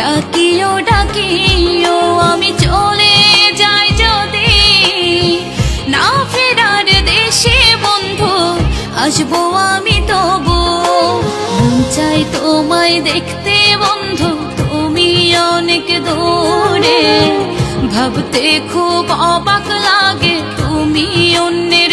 ডাকিও ডাকিও আমি চলে যাই যদি না ফেরার দেশে বন্ধু, আসবো আমি তবু। মন চাই তোমায় দেখতে বন্ধু, তুমি অনেক দূরে। ভাবতে খুব অবাক লাগে তুমি অন্যের